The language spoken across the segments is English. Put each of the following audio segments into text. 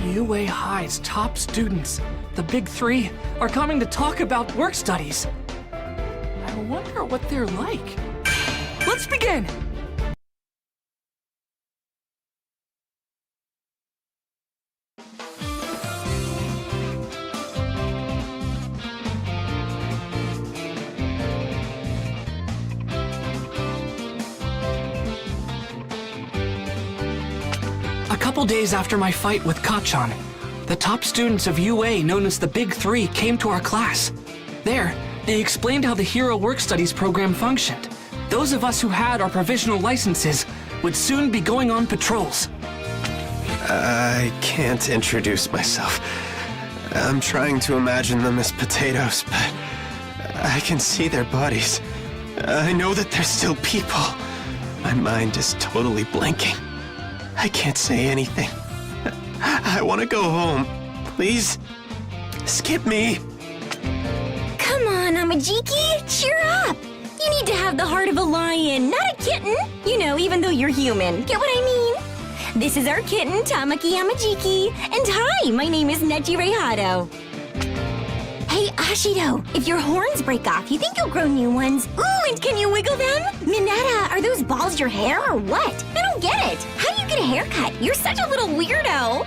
UA High's top students, the Big Three, are coming to talk about work studies. I wonder what they're like. Let's begin! A couple days after my fight with Kachan, the top students of UA, known as the Big Three, came to our class. There, they explained how the Hero Work Studies program functioned. Those of us who had our provisional licenses would soon be going on patrols. I can't introduce myself. I'm trying to imagine them as potatoes, but I can see their bodies. I know that they're still people. My mind is totally blanking. I can't say anything. I want to go home. Please, skip me. Come on, Amajiki, cheer up. You need to have the heart of a lion, not a kitten. You know, even though you're human. Get what I mean? This is our kitten, Tamaki Amajiki. And hi, my name is Neji Reihado. Hey, Ashido, if your horns break off, you think you'll grow new ones? Ooh, and can you wiggle them? Mineta, are those balls your hair or what? I don't get it. How do you get a haircut? You're such a little weirdo.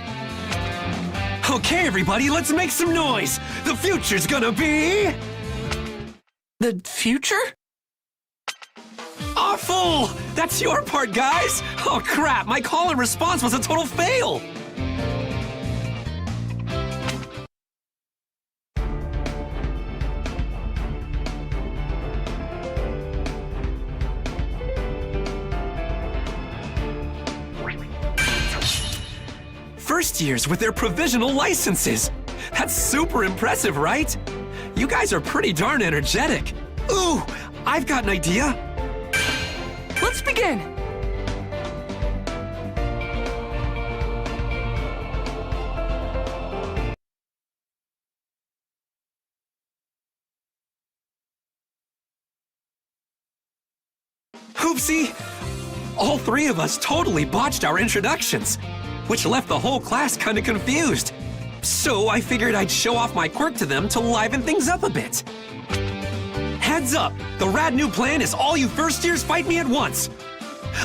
Okay, everybody, let's make some noise. The future's gonna be... The future? awful! That's your part, guys! Oh, crap, my call and response was a total fail! First years with their provisional licenses. That's super impressive, right? You guys are pretty darn energetic. Ooh, I've got an idea. Let's begin! Oopsie! All three of us totally botched our introductions, which left the whole class kinda confused. So I figured I'd show off my quirk to them to liven things up a bit. Heads up! The rad new plan is all you first years fight me at once!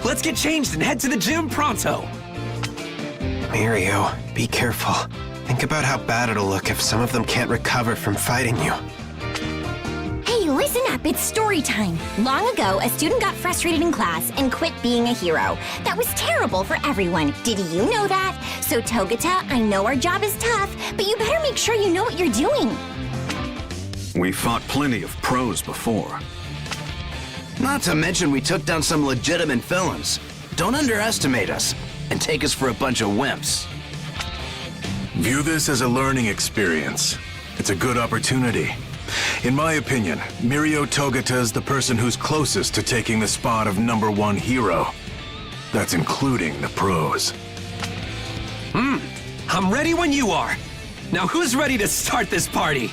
Let's get changed and head to the gym pronto! Mirio, be careful. Think about how bad it'll look if some of them can't recover from fighting you. Hey, listen up, it's story time. Long ago, a student got frustrated in class and quit being a hero. That was terrible for everyone. Did you know that? So Togata, I know our job is tough, but you better make sure you know what you're doing. We fought plenty of pros before. Not to mention we took down some legitimate villains. Don't underestimate us and take us for a bunch of wimps. View this as a learning experience. It's a good opportunity. In my opinion, Mirio Togata is the person who's closest to taking the spot of #1 hero. That's including the pros. I'm ready when you are. Now who's ready to start this party?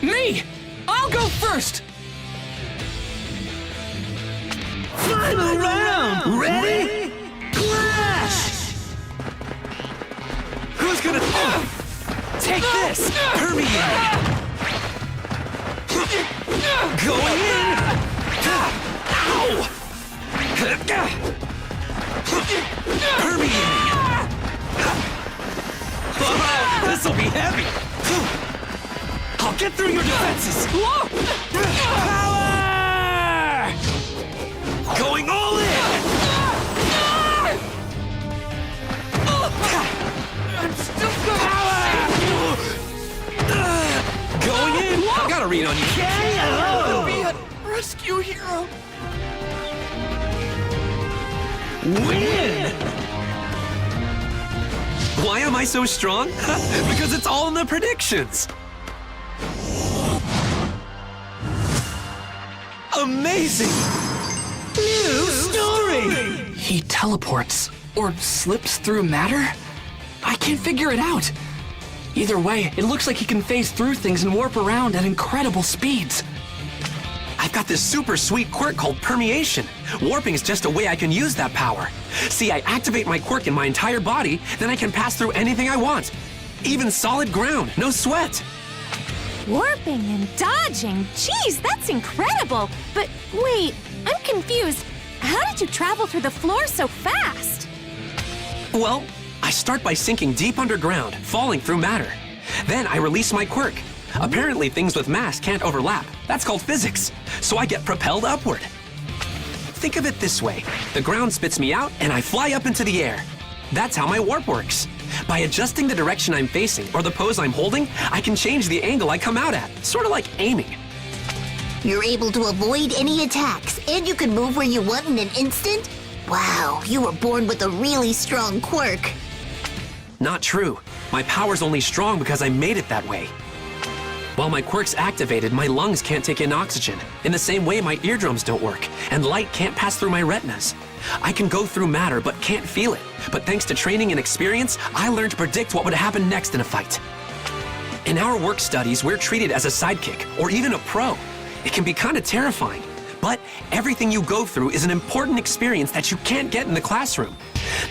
Me! I'll go first! Final round! Ready? Clash! Who's gonna... Take this! Permeate! Going in! Ow! Permeating! This'll be heavy! I'll get through your defenses! Power! Going all in! I'm still going! Going in! I've got a read on you. I'll be a rescue hero! Win! Why am I so strong? Because it's all in the predictions! Amazing! New story! He teleports, or slips through matter? I can't figure it out. Either way, it looks like he can phase through things and warp around at incredible speeds. I've got this super sweet quirk called permeation. Warping is just a way I can use that power. See, I activate my quirk in my entire body, then I can pass through anything I want. Even solid ground, no sweat. Warping and dodging. Geez, that's incredible. But wait, I'm confused. How did you travel through the floor so fast? Well, I start by sinking deep underground, falling through matter. Then I release my quirk. Apparently things with mass can't overlap. That's called physics. So I get propelled upward. Think of it this way. The ground spits me out and I fly up into the air. That's how my warp works. By adjusting the direction I'm facing or the pose I'm holding, I can change the angle I come out at. Sort of like aiming. You're able to avoid any attacks, and you can move where you want in an instant? Wow, you were born with a really strong quirk. Not true. My power's only strong because I made it that way. While my quirk's activated, my lungs can't take in oxygen. In the same way, my eardrums don't work, and light can't pass through my retinas. I can go through matter, but can't feel it. But thanks to training and experience, I learned to predict what would happen next in a fight. In our work studies, we're treated as a sidekick, or even a pro. It can be kind of terrifying. But everything you go through is an important experience that you can't get in the classroom.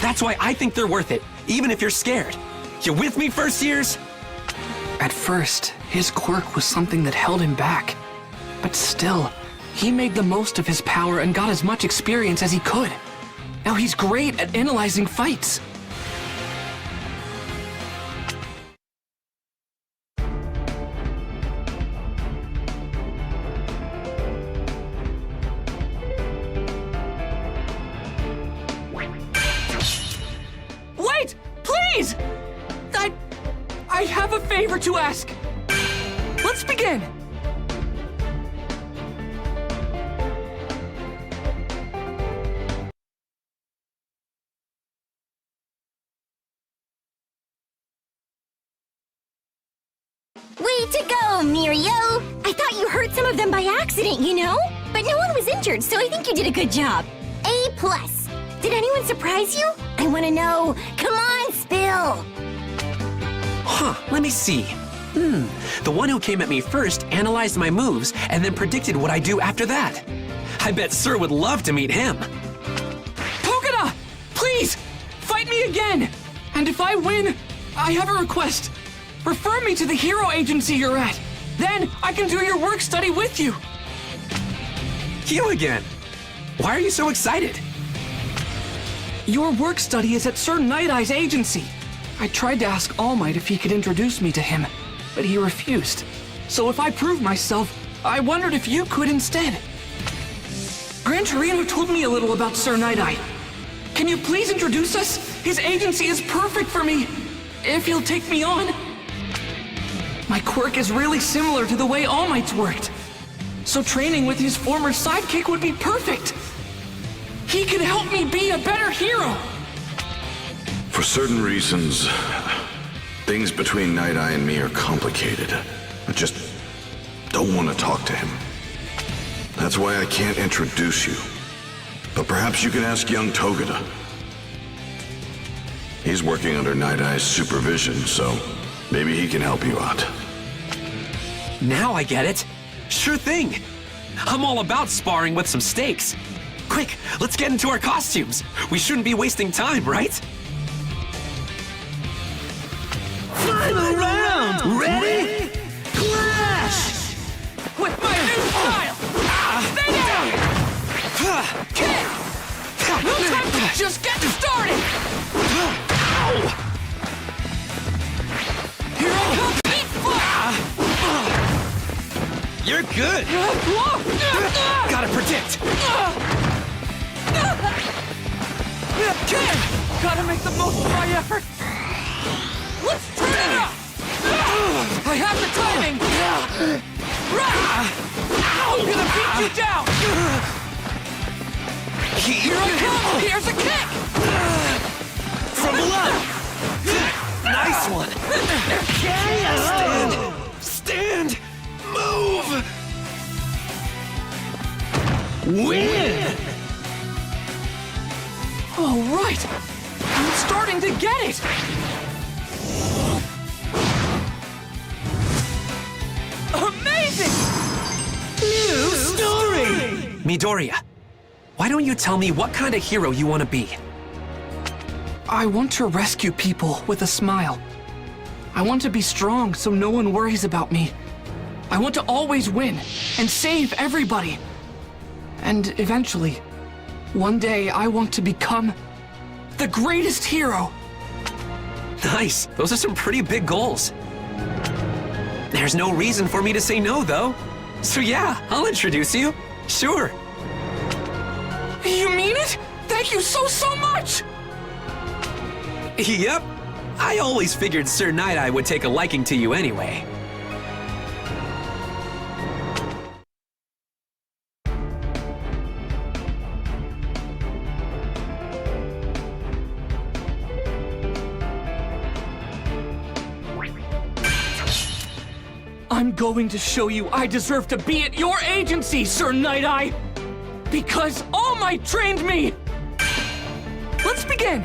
That's why I think they're worth it, even if you're scared. You with me, first years? At first, his quirk was something that held him back. But still, he made the most of his power and got as much experience as he could. Now he's great at analyzing fights. Wait! Please! I have a favor to ask. Let's begin. Way to go, Mirio! I thought you hurt some of them by accident, you know? But no one was injured, so I think you did a good job. A+. Did anyone surprise you? I want to know. Come on, spill! Huh, let me see. The one who came at me first analyzed my moves and then predicted what I do after that. I bet Sir would love to meet him. Togeda! Please! Fight me again! And if I win, I have a request. Refer me to the hero agency you're at. Then I can do your work study with you. You again. Why are you so excited? Your work study is at Sir Night Eye's agency. I tried to ask All Might if he could introduce me to him, but he refused. So if I prove myself, I wondered if you could instead. Gran Torino told me a little about Sir Night Eye. Can you please introduce us? His agency is perfect for me, if he'll take me on. My quirk is really similar to the way All Might's worked. So training with his former sidekick would be perfect. He could help me be a better hero. For certain reasons, things between Night Eye and me are complicated. I just don't want to talk to him. That's why I can't introduce you. But perhaps you can ask young Togeda. He's working under Night Eye's supervision, so maybe he can help you out. Now I get it. Sure thing. I'm all about sparring with some stakes. Quick, let's get into our costumes. We shouldn't be wasting time, right? Final round! Ready? Clash! With my new style! Stay down! Kick! No time to just get started! Here I come! Eat fire! You're good. Gotta predict. Kick! Gotta make the most of my effort! Let's turn it up! I have the timing! Right! I'm gonna beat you down! Here I come! Here's a kick! From below! Nice one! Stand! Stand! Move! Win! All right! I'm starting to get it! Amazing! New story! Midoriya, why don't you tell me what kind of hero you want to be? I want to rescue people with a smile. I want to be strong so no one worries about me. I want to always win and save everybody. And eventually, one day I want to become the greatest hero. Nice. Those are some pretty big goals. There's no reason for me to say no, though. So yeah, I'll introduce you. Sure. You mean it? Thank you so much! Yep. I always figured Sir Night-Eye would take a liking to you anyway. I'm going to show you I deserve to be at your agency, Sir Night-Eye! Because All Might trained me! Let's begin!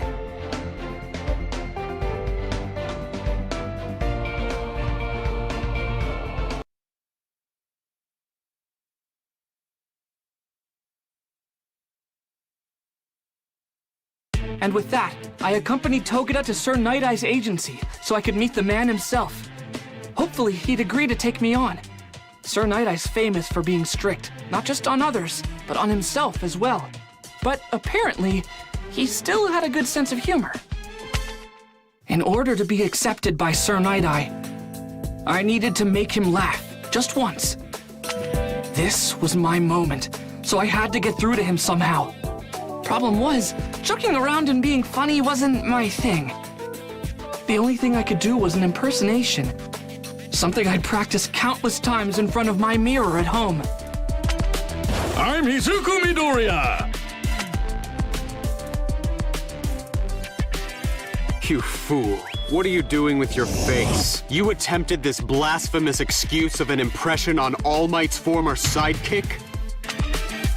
And with that, I accompanied Togeda to Sir Night-Eye's agency so I could meet the man himself. Hopefully, he'd agree to take me on. Sir Night-Eye's famous for being strict, not just on others, but on himself as well. But apparently, he still had a good sense of humor. In order to be accepted by Sir Night-Eye, I needed to make him laugh, just once. This was my moment, so I had to get through to him somehow. Problem was, joking around and being funny wasn't my thing. The only thing I could do was an impersonation. Something I'd practiced countless times in front of my mirror at home. I'm Hizuku Midoriya! You fool. What are you doing with your face? You attempted this blasphemous excuse of an impression on All Might's former sidekick?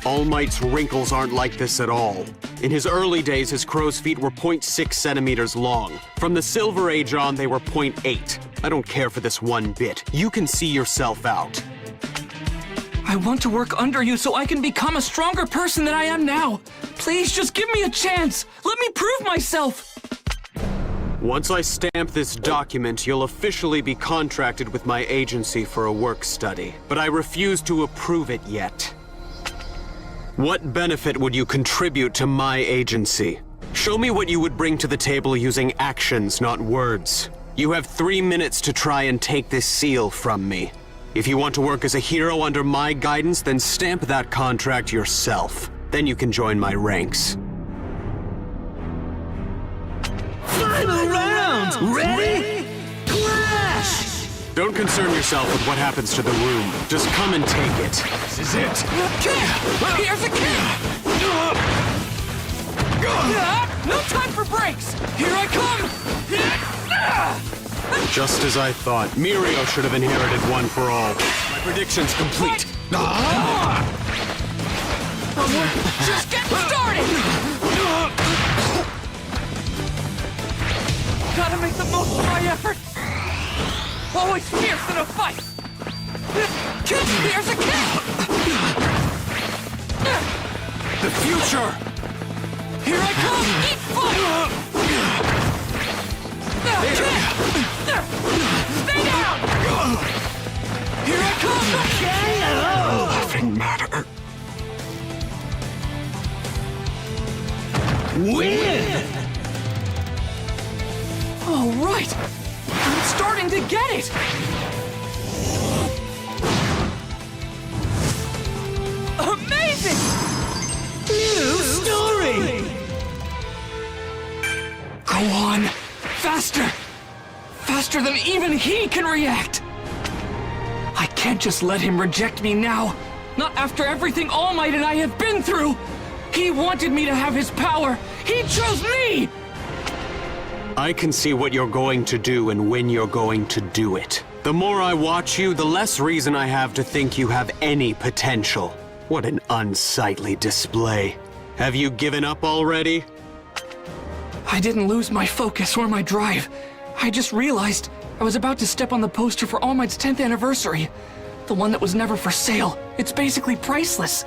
All Might's wrinkles aren't like this at all. In his early days, his crow's feet were 0.6 centimeters long. From the Silver Age on, they were 0.8. I don't care for this one bit. You can see yourself out. I want to work under you so I can become a stronger person than I am now. Please just give me a chance. Let me prove myself. Once I stamp this document, you'll officially be contracted with my agency for a work study. But I refuse to approve it yet. What benefit would you contribute to my agency? Show me what you would bring to the table using actions, not words. You have 3 minutes to try and take this seal from me. If you want to work as a hero under my guidance, then stamp that contract yourself. Then you can join my ranks. Final round! Ready? Clash! Don't concern yourself with what happens to the room. Just come and take it. This is it! Here's a kick! No time for breaks! Here I come! Just as I thought, Mirio should have inherited One for All. My prediction's complete. Just get started! Gotta make the most of my effort! Always fierce in a fight! Here's a kick! The future! Here I come! Eat fire! Stay down! Here I come! Nothing matter. Win! All right! I'm starting to get it! Amazing! New story! Go on! Faster! Faster than even he can react! I can't just let him reject me now! Not after everything All Might and I have been through! He wanted me to have his power! He chose me! I can see what you're going to do and when you're going to do it. The more I watch you, the less reason I have to think you have any potential. What an unsightly display. Have you given up already? I didn't lose my focus or my drive. I just realized I was about to step on the poster for All Might's 10th anniversary. The one that was never for sale. It's basically priceless.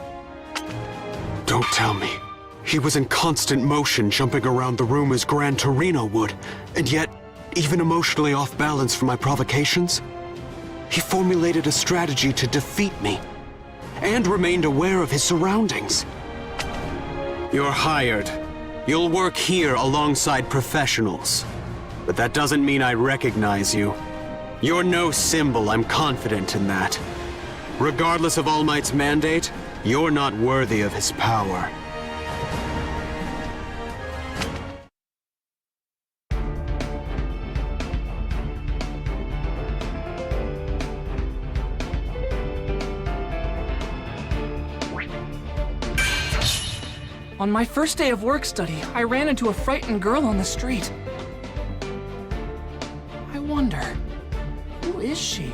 Don't tell me. He was in constant motion, jumping around the room as Gran Torino would, and yet, even emotionally off balance from my provocations, he formulated a strategy to defeat me, and remained aware of his surroundings. You're hired. You'll work here alongside professionals. But that doesn't mean I recognize you. You're no symbol, I'm confident in that. Regardless of All Might's mandate, you're not worthy of his power. On my first day of work study, I ran into a frightened girl on the street. I wonder, who is she?